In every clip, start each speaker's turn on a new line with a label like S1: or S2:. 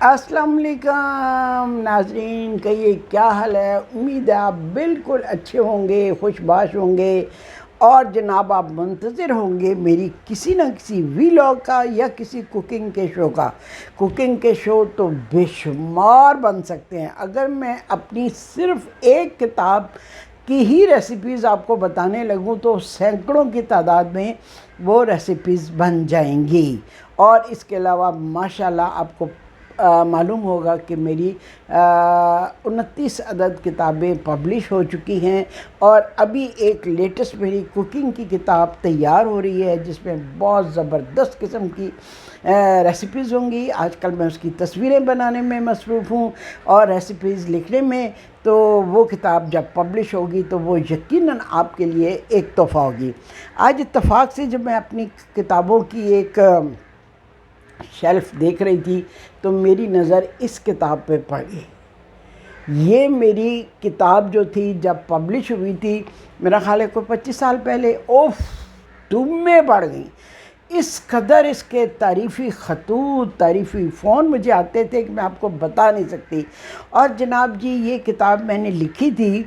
S1: अस्सलाम वालेकुम नाज़रीन, कहिए क्या हाल है। उम्मीद है आप बिल्कुल अच्छे होंगे, खुशबाश होंगे और जनाब आप मुंतज़िर होंगे मेरी किसी न किसी वीलॉग का या किसी कुकिंग के शो का। कुकिंग के शो तो बेशुमार बन सकते हैं। अगर मैं अपनी सिर्फ़ एक किताब की ही रेसिपीज़ आपको बताने लगूं तो सैकड़ों की तादाद में वो रेसिपीज़ बन जाएंगी। और इसके अलावा माशाल्लाह आपको मालूम होगा कि मेरी 29 अदद किताबें पब्लिश हो चुकी हैं और अभी एक लेटेस्ट मेरी कुकिंग की किताब तैयार हो रही है जिसमें बहुत ज़बरदस्त किस्म की रेसिपीज़ होंगी। आजकल मैं उसकी तस्वीरें बनाने में मसरूफ़ हूँ और रेसिपीज़ लिखने में। तो वो किताब जब पब्लिश होगी तो वो यकीनन आपके लिए एक तोहफ़ा होगी। आज इत्तफ़ाक़ से जब मैं अपनी किताबों की एक शेल्फ़ देख रही थी तो मेरी नज़र इस किताब पे पड़ी। ये मेरी किताब जो थी जब पब्लिश हुई थी, मेरा ख़्याल है कोई 25 साल पहले, ओफ धूमें बढ़ गई। इस कदर इसके तारीफ़ी ख़तूत, तारीफ़ी फ़ोन मुझे आते थे कि मैं आपको बता नहीं सकती। और जनाब जी ये किताब मैंने लिखी थी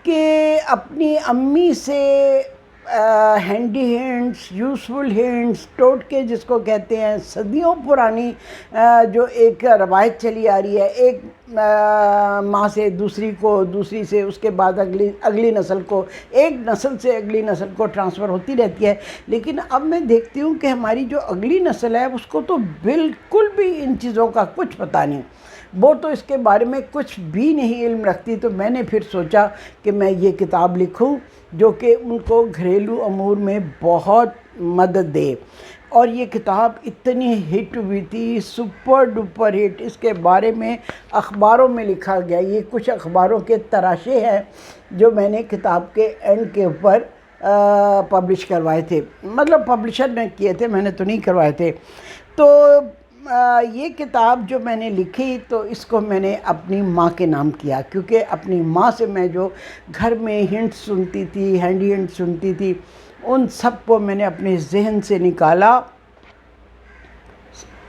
S1: कि अपनी अम्मी से हैंडी हैंड्स, यूज़फुल हैंड्स, टोटके जिसको कहते हैं, सदियों पुरानी जो एक रवायत चली आ रही है, एक माँ से दूसरी को, दूसरी से उसके बाद अगली नस्ल को, एक नस्ल से अगली नस्ल को ट्रांसफ़र होती रहती है। लेकिन अब मैं देखती हूँ कि हमारी जो अगली नस्ल है उसको तो बिल्कुल भी इन चीज़ों का कुछ पता नहीं, वो तो इसके बारे में कुछ भी नहीं इल्म रखती। तो मैंने फिर सोचा कि मैं ये किताब लिखूं जो कि उनको घरेलू अमूर में बहुत मदद दे। और ये किताब इतनी हिट हुई थी, सुपर डुपर हिट। इसके बारे में अखबारों में लिखा गया। ये कुछ अखबारों के तराशे हैं जो मैंने किताब के एंड के ऊपर पब्लिश करवाए थे, मतलब पब्लिशर ने किए थे, मैंने तो नहीं करवाए थे। तो ये किताब जो मैंने लिखी तो इसको मैंने अपनी माँ के नाम किया, क्योंकि अपनी माँ से मैं जो घर में हिंट सुनती थी, हैंडी हिंट सुनती थी, उन सब को मैंने अपने जहन से निकाला,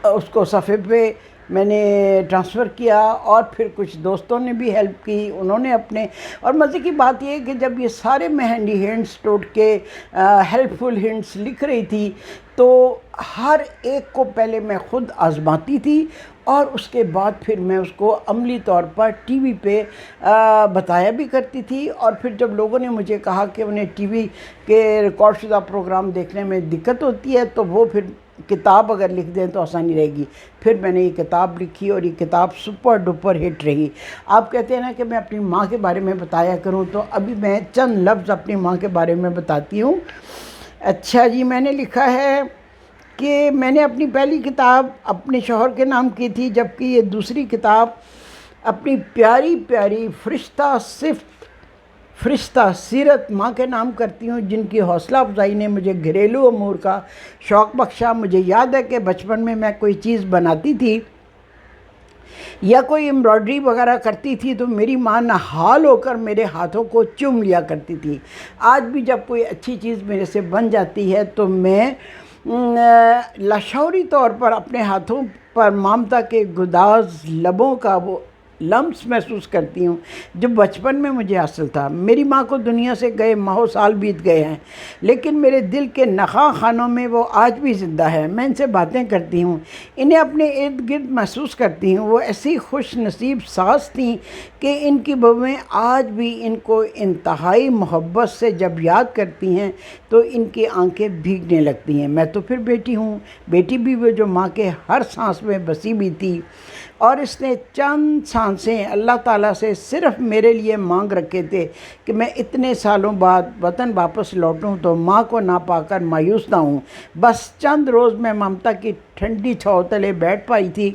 S1: उसको सफ़े पे मैंने ट्रांसफ़र किया और फिर कुछ दोस्तों ने भी हेल्प की, उन्होंने अपने। और मज़े की बात यह है कि जब ये सारे मैं हैंडी हिंट्स, टोटके, हेल्पफुल हिंट्स लिख रही थी तो हर एक को पहले मैं ख़ुद आज़माती थी और उसके बाद फिर मैं उसको अमली तौर पर टीवी पे बताया भी करती थी। और फिर जब लोगों ने मुझे कहा कि उन्हें टीवी के रिकॉर्ड शुदा प्रोग्राम देखने में दिक्कत होती है तो वो फिर किताब अगर लिख दें तो आसानी रहेगी, फिर मैंने ये किताब लिखी और ये किताब सुपर डुपर हिट रही। आप कहते हैं ना कि मैं अपनी माँ के बारे में बताया करूँ, तो अभी मैं चंद लफ्ज़ अपनी माँ के बारे में बताती हूँ। अच्छा जी, मैंने लिखा है कि मैंने अपनी पहली किताब अपने शौहर के नाम की थी, जबकि ये दूसरी किताब अपनी प्यारी प्यारी फ़रिश्ता सीरत माँ के नाम करती हूँ, जिनकी हौसला अफजाई ने मुझे घरेलू अमूर का शौक़ बख्शा। मुझे याद है कि बचपन में मैं कोई चीज़ बनाती थी या कोई एम्ब्रॉयडरी वगैरह करती थी तो मेरी माँ नहाल होकर मेरे हाथों को चूम लिया करती थी। आज भी जब कोई अच्छी चीज़ मेरे से बन जाती है तो मैं लाशौरी तौर पर अपने हाथों पर ममता के गुदाज लबों का वो लम्स महसूस करती हूँ जो बचपन में मुझे हासिल था। मेरी माँ को दुनिया से गए माह साल बीत गए हैं, लेकिन मेरे दिल के नखा खानों में वो आज भी ज़िंदा है। मैं इनसे बातें करती हूँ, इन्हें अपने इर्द गिर्द महसूस करती हूँ। वो ऐसी खुश नसीब सास थीं कि इनकी बहुएँ आज भी इनको इंतहाई मोहब्बत से जब याद करती हैं तो इनकी आंखें भीगने लगती हैं। मैं तो फिर बेटी हूँ, बेटी भी वो जो माँ के हर सांस में बसी भी थी। और इसने चंद सांसें अल्लाह ताला से सिर्फ़ मेरे लिए मांग रखे थे कि मैं इतने सालों बाद वतन वापस लौटूं तो माँ को ना पाकर मायूस ना हूँ। बस चंद रोज़ मैं ममता की ठंडी छाँव तले बैठ पाई थी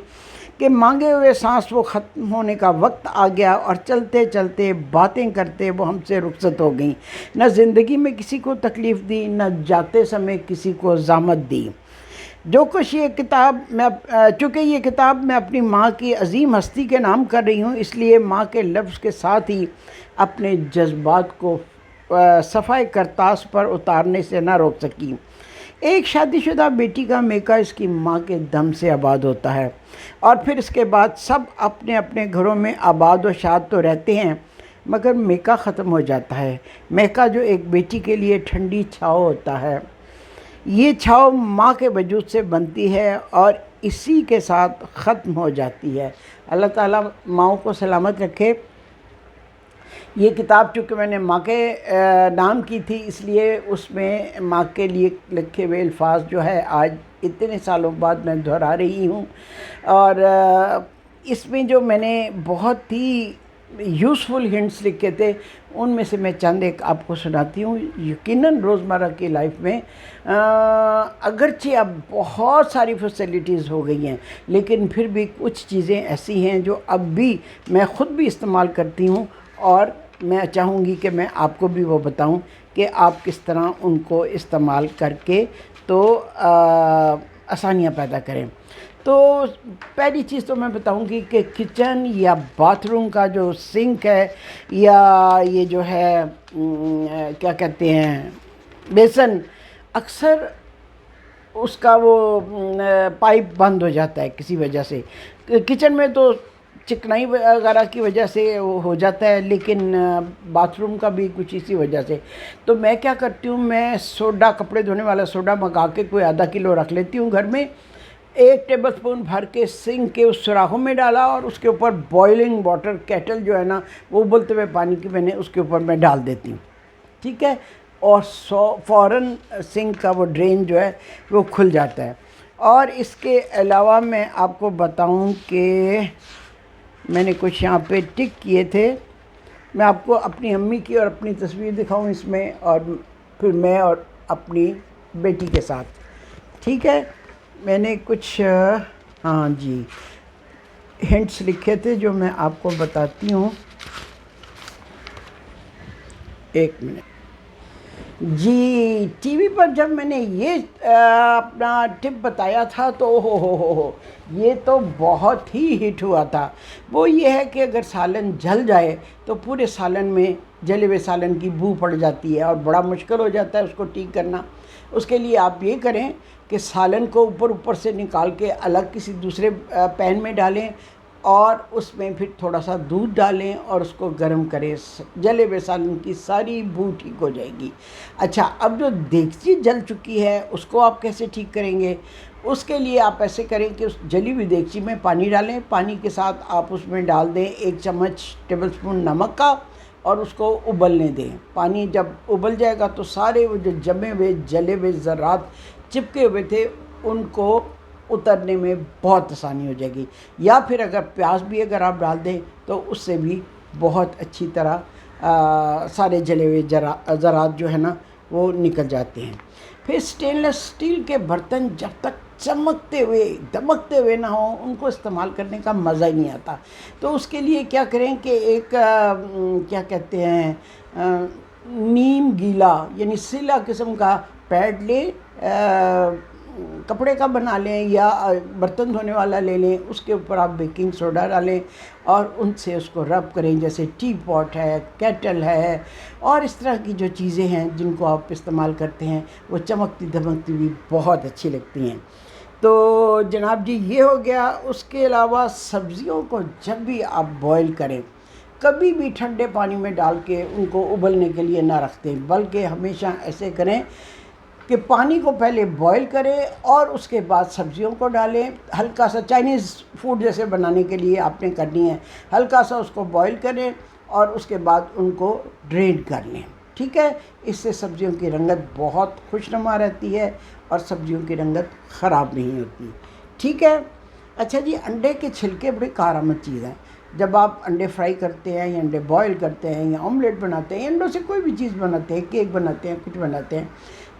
S1: कि मांगे हुए सांस वो ख़त्म होने का वक्त आ गया और चलते चलते बातें करते वो हमसे रुखसत हो गई। न ज़िंदगी में किसी को तकलीफ़ दी, न जाते समय किसी को ज़ामत दी। जो कुछ ये किताब मैं चूँकि ये किताब मैं अपनी माँ की अजीम हस्ती के नाम कर रही हूँ, इसलिए माँ के लफ्ज़ के साथ ही अपने जज्बात को सफ़ाए करतास पर उतारने से ना रोक सकी। एक शादीशुदा बेटी का मेका इसकी माँ के दम से आबाद होता है, और फिर इसके बाद सब अपने अपने घरों में आबाद व शाद तो रहते हैं, मगर मेका ख़त्म हो जाता है। मेका जो एक बेटी के लिए ठंडी छाँव होता है, ये छाँव माँ के वजूद से बनती है और इसी के साथ ख़त्म हो जाती है। अल्लाह ताला माँओं को सलामत रखे। ये किताब चूँकि मैंने माँ के नाम की थी, इसलिए उसमें माँ के लिए लिखे हुए अल्फाज जो है आज इतने सालों बाद मैं दोहरा रही हूँ। और इसमें जो मैंने बहुत ही यूज़फुल हिंट्स लिखे थे, उनमें से मैं चंद एक आपको सुनाती हूँ। यकीनन रोज़मर्रा की लाइफ में अगरचे अब बहुत सारी फैसिलिटीज़ हो गई हैं, लेकिन फिर भी कुछ चीज़ें ऐसी हैं जो अब भी मैं ख़ुद भी इस्तेमाल करती हूँ, और मैं चाहूँगी कि मैं आपको भी वो बताऊँ कि आप किस तरह उनको इस्तेमाल करके तो आसानियाँ पैदा करें। तो पहली चीज़ तो मैं बताऊंगी कि किचन या बाथरूम का जो सिंक है, या ये जो है क्या कहते हैं बेसन, अक्सर उसका वो पाइप बंद हो जाता है किसी वजह से। किचन में तो चिकनाई वगैरह की वजह से वो हो जाता है, लेकिन बाथरूम का भी कुछ इसी वजह से। तो मैं क्या करती हूँ, मैं सोडा, कपड़े धोने वाला सोडा मंगा के कोई आधा किलो रख लेती हूँ घर में। 1 टेबलस्पून भर के सिंक के उस सुराखों में डाला, और उसके ऊपर बॉइलिंग वाटर केटल जो है ना, वो उबलते हुए पानी की मैंने उसके ऊपर मैं डाल देती हूँ, ठीक है। और फ़ौरन सिंक का वो ड्रेन जो है वो खुल जाता है। और इसके अलावा मैं आपको बताऊं कि मैंने कुछ यहाँ पे टिक किए थे। मैं आपको अपनी अम्मी की और अपनी तस्वीर दिखाऊं इसमें, और फिर मैं और अपनी बेटी के साथ, ठीक है। मैंने कुछ हाँ जी हिंट्स लिखे थे जो मैं आपको बताती हूँ। एक मिनट जी। टीवी पर जब मैंने ये अपना टिप बताया था तो हो ये तो बहुत ही हिट हुआ था। वो ये है कि अगर सालन जल जाए तो पूरे सालन में जले हुए सालन की बू पड़ जाती है और बड़ा मुश्किल हो जाता है उसको ठीक करना। उसके लिए आप ये करें कि सालन को ऊपर से निकाल के अलग किसी दूसरे पैन में डालें, और उसमें फिर थोड़ा सा दूध डालें और उसको गर्म करें। जले हुए सालन की सारी बू ठीक हो जाएगी। अच्छा, अब जो देगची जल चुकी है उसको आप कैसे ठीक करेंगे? उसके लिए आप ऐसे करें कि उस जली हुई देगची में पानी डालें, पानी के साथ आप उसमें डाल दें 1 चम्मच टेबलस्पून नमक का, और उसको उबलने दें। पानी जब उबल जाएगा तो सारे वो जो जमे हुए जले हुए ज़रात चिपके हुए थे उनको उतरने में बहुत आसानी हो जाएगी। या फिर अगर प्याज भी अगर आप डाल दें तो उससे भी बहुत अच्छी तरह सारे जले हुए ज़रात जो है ना वो निकल जाते हैं। फिर स्टेनलेस स्टील के बर्तन जब तक चमकते हुए दमकते हुए ना हो, उनको इस्तेमाल करने का मज़ा ही नहीं आता। तो उसके लिए क्या करें कि एक क्या कहते हैं नीम गीला यानी सिला किस्म का पैड लें, कपड़े का बना लें या बर्तन धोने वाला ले लें, उसके ऊपर आप बेकिंग सोडा डालें और उनसे उसको रब करें। जैसे टी पॉट है, केटल है, और इस तरह की जो चीज़ें हैं जिनको आप इस्तेमाल करते हैं वो चमकती धमकती भी बहुत अच्छी लगती हैं। तो जनाब जी ये हो गया। उसके अलावा सब्ज़ियों को जब भी आप बॉईल करें, कभी भी ठंडे पानी में डाल के उनको उबलने के लिए ना रखते, बल्कि हमेशा ऐसे करें कि पानी को पहले बॉईल करें और उसके बाद सब्जियों को डालें। हल्का सा चाइनीज़ फूड जैसे बनाने के लिए आपने करनी है, हल्का सा उसको बॉईल करें और उसके बाद उनको ड्रेन कर लें, ठीक है। इससे सब्जियों की रंगत बहुत खुशनुमा रहती है और सब्जियों की रंगत ख़राब नहीं होती, ठीक है। अच्छा जी, अंडे के छिलके बड़ी कारआमद चीज़ है। जब आप अंडे फ्राई करते हैं या अंडे बॉईल करते हैं या ऑमलेट बनाते हैं, अंडों से कोई भी चीज़ बनाते हैं, केक बनाते हैं, कुछ बनाते हैं,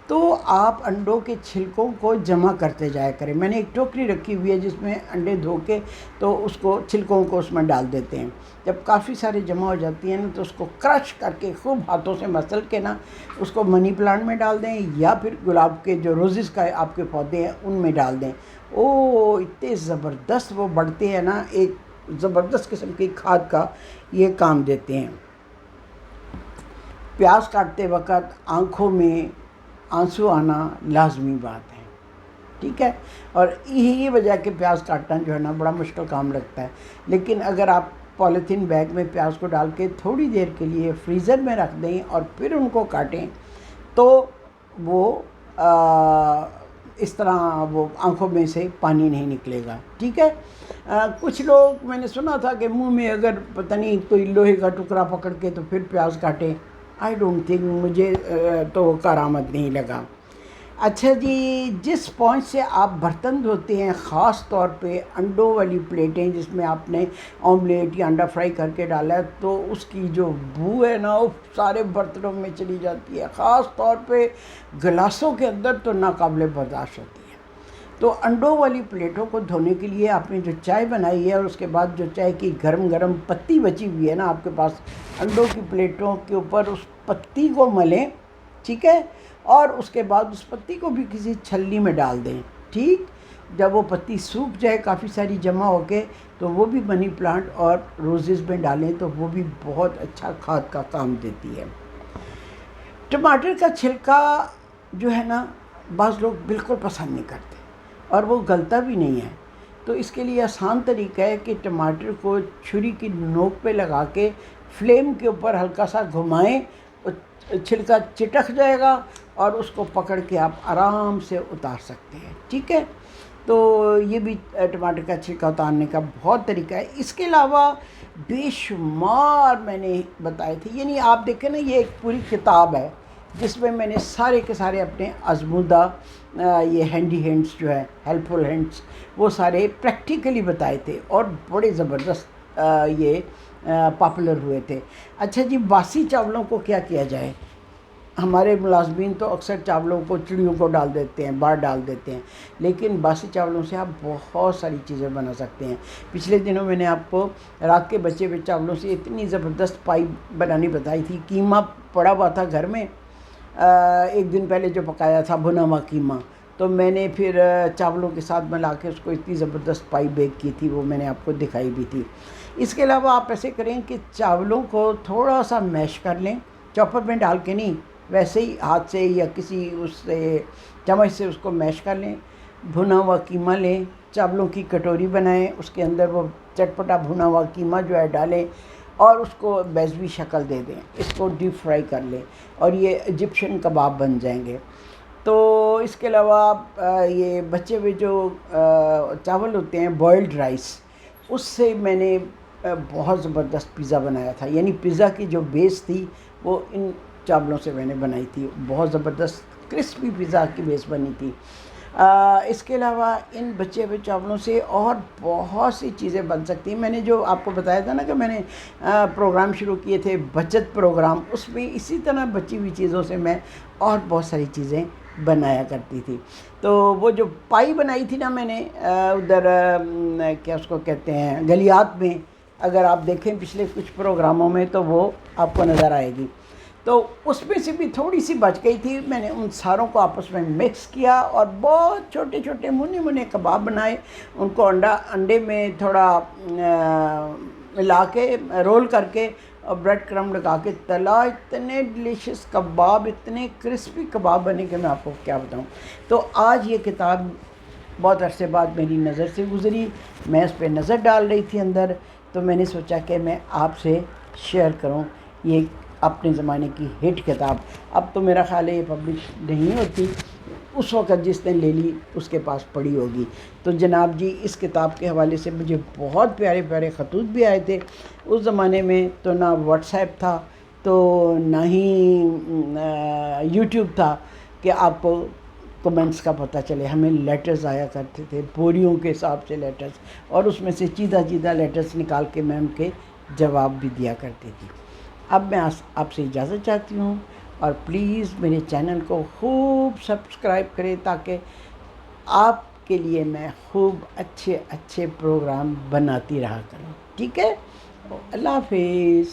S1: तो आप अंडों के छिलकों को जमा करते जाया करें। मैंने एक टोकरी रखी हुई है जिसमें अंडे धो के तो उसको छिलकों को उसमें डाल देते हैं। जब काफ़ी सारे जमा हो जाती हैं ना तो उसको क्रश करके खूब हाथों से मसल के ना उसको मनी प्लांट में डाल दें या फिर गुलाब के जो रोज़ेस का आपके पौधे हैं उनमें डाल दें। ओ इतने ज़बरदस्त वो बढ़ते हैं ना, एक ज़बरदस्त किस्म की खाद का ये काम देते हैं। प्याज काटते वक्त आंसू आना लाजमी बात है, ठीक है। और यही वजह कि प्याज काटना जो है ना बड़ा मुश्किल काम लगता है। लेकिन अगर आप पॉलीथीन बैग में प्याज को डाल के थोड़ी देर के लिए फ्रीज़र में रख दें और फिर उनको काटें तो वो इस तरह वो आंखों में से पानी नहीं निकलेगा, ठीक है। कुछ लोग मैंने सुना था कि मुंह में अगर पता नहीं कोई लोहे का टुकड़ा पकड़ के तो फिर प्याज काटे। आई डोंट थिंक, मुझे तो करामत नहीं लगा। अच्छा जी, जिस पॉइंट से आप बर्तन धोते हैं, ख़ास तौर पे अंडों वाली प्लेटें जिसमें आपने ऑमलेट या अंडा फ्राई करके डाला है, तो उसकी जो बू है ना वो सारे बर्तनों में चली जाती है, ख़ास तौर पे गिलासों के अंदर तो नाकाबिले बर्दाश्त होती है। तो अंडों वाली प्लेटों को धोने के लिए आपने जो चाय बनाई है और उसके बाद जो चाय की गरम गरम पत्ती बची हुई है ना आपके पास, अंडों की प्लेटों के ऊपर उस पत्ती को मलें, ठीक है। और उसके बाद उस पत्ती को भी किसी छलनी में डाल दें, ठीक। जब वो पत्ती सूख जाए काफ़ी सारी जमा होके, तो वो भी मनी प्लांट और रोज़ेज़ में डालें तो वो भी बहुत अच्छा खाद का काम देती है। टमाटर का छिलका जो है ना बाज़ लोग बिल्कुल पसंद नहीं करते और वो गलता भी नहीं है। तो इसके लिए आसान तरीका है कि टमाटर को छुरी की नोक पे लगा के फ्लेम के ऊपर हल्का सा घुमाएं, छिलका चिटक जाएगा और उसको पकड़ के आप आराम से उतार सकते हैं, ठीक है। तो ये भी टमाटर का छिलका उतारने का बहुत तरीका है। इसके अलावा बेशुमार मैंने बताए थे, यानी आप देखें ना ये एक पूरी किताब है जिसमें मैंने सारे के सारे अपने आजमूदा ये हैंडी हैंड्स जो है, हेल्पफुल हैंड्स, वो सारे प्रैक्टिकली बताए थे और बड़े ज़बरदस्त ये पॉपुलर हुए थे। अच्छा जी, बासी चावलों को क्या किया जाए? हमारे मुलाजमीन तो अक्सर चावलों को चिड़ियों को डाल देते हैं, बाहर डाल देते हैं, लेकिन बासी चावलों से आप बहुत सारी चीज़ें बना सकते हैं। पिछले दिनों मैंने आपको रात के बचे हुए चावलों से इतनी ज़बरदस्त पाई बनानी बताई थी। कीमा पड़ा हुआ था घर में, एक दिन पहले जो पकाया था भुना हुआ कीमा, तो मैंने फिर चावलों के साथ मिला के उसको इतनी ज़बरदस्त पाई बेक की थी, वो मैंने आपको दिखाई भी थी। इसके अलावा आप ऐसे करें कि चावलों को थोड़ा सा मैश कर लें, चॉपर में डाल के नहीं, वैसे ही हाथ से या किसी उससे चम्मच से उसको मैश कर लें। भुना हुआ कीमा लें, चावलों की कटोरी बनाएं, उसके अंदर वो चटपटा भुना हुआ कीमा जो है डालें और उसको बेज़वी शक्ल दे दें। इसको डीप फ्राई कर लें और ये इजिप्शियन कबाब बन जाएंगे। तो इसके अलावा ये बचे हुए जो चावल होते हैं, बॉइल्ड राइस, उससे मैंने बहुत ज़बरदस्त पिज़्ज़ा बनाया था। यानी पिज़्ज़ा की जो बेस थी वो इन चावलों से मैंने बनाई थी, बहुत ज़बरदस्त क्रिस्पी पिज़्ज़ा की बेस बनी थी। इसके अलावा इन बचे हुए चावलों से और बहुत सी चीज़ें बन सकती हैं। मैंने जो आपको बताया था ना कि मैंने प्रोग्राम शुरू किए थे बचत प्रोग्राम, उसमें इसी तरह बची हुई चीज़ों से मैं और बहुत सारी चीज़ें बनाया करती थी। तो वो जो पाई बनाई थी ना मैंने उधर क्या उसको कहते हैं, गलियात में, अगर आप देखें पिछले कुछ प्रोग्रामों में तो वो आपको नज़र आएगी। तो उसमें से भी थोड़ी सी बच गई थी, मैंने उन सारों को आपस में मिक्स किया और बहुत छोटे छोटे मुन्ने मुन्ने कबाब बनाए। उनको अंडे में थोड़ा मिला के रोल करके और ब्रेड क्रम्ब लगा के तला। इतने डिलीशियस कबाब, इतने क्रिस्पी कबाब बने कि मैं आपको क्या बताऊं। तो आज ये किताब बहुत अरसे बाद मेरी नज़र से गुज़री, मैं इस पर नज़र डाल रही थी अंदर, तो मैंने सोचा कि मैं आपसे शेयर करूं ये अपने ज़माने की हिट किताब। अब तो मेरा ख़्याल है ये पब्लिश नहीं होती, उस वक़्त जिसने ले ली उसके पास पड़ी होगी। तो जनाब जी, इस किताब के हवाले से मुझे बहुत प्यारे प्यारे ख़तूत भी आए थे। उस ज़माने में तो ना व्हाट्सएप था, तो ना ही यूट्यूब था कि आपको कमेंट्स का पता चले। हमें लेटर्स आया करते थे, बोरियों के हिसाब से लेटर्स, और उसमें से चीदा चीदा लेटर्स निकाल के मैं उनके जवाब भी दिया करती थी। अब मैं आपसे इजाज़त चाहती हूँ और प्लीज़ मेरे चैनल को खूब सब्सक्राइब करें ताकि आपके लिए मैं खूब अच्छे अच्छे प्रोग्राम बनाती रहा करूँ, ठीक है। अल्लाह हाफिज़।